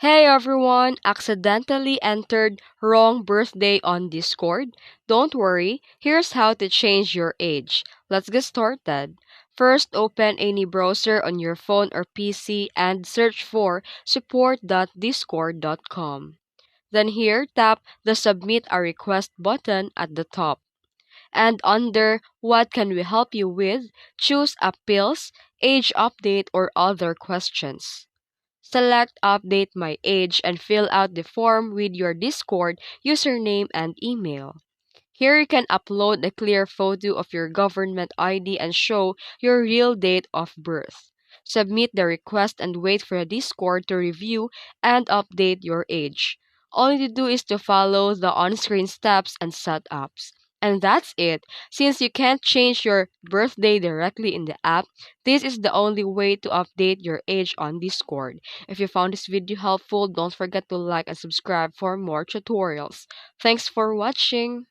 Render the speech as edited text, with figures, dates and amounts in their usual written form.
Hey everyone, accidentally entered wrong birthday on Discord? Don't worry, here's how to change your age. Let's get started. First, open any browser on your phone or PC and search for support.discord.com. Then here, tap the Submit a Request button at the top. And under What can we help you with? Choose Appeals, Age Update, or Other Questions. Select Update My Age and fill out the form with your Discord username and email. Here you can upload a clear photo of your government ID and show your real date of birth. Submit the request and wait for the Discord to review and update your age. All you need to do is to follow the on-screen steps and setups. And that's it. Since you can't change your birthday directly in the app, this is the only way to update your age on Discord. If you found this video helpful, don't forget to like and subscribe for more tutorials. Thanks for watching.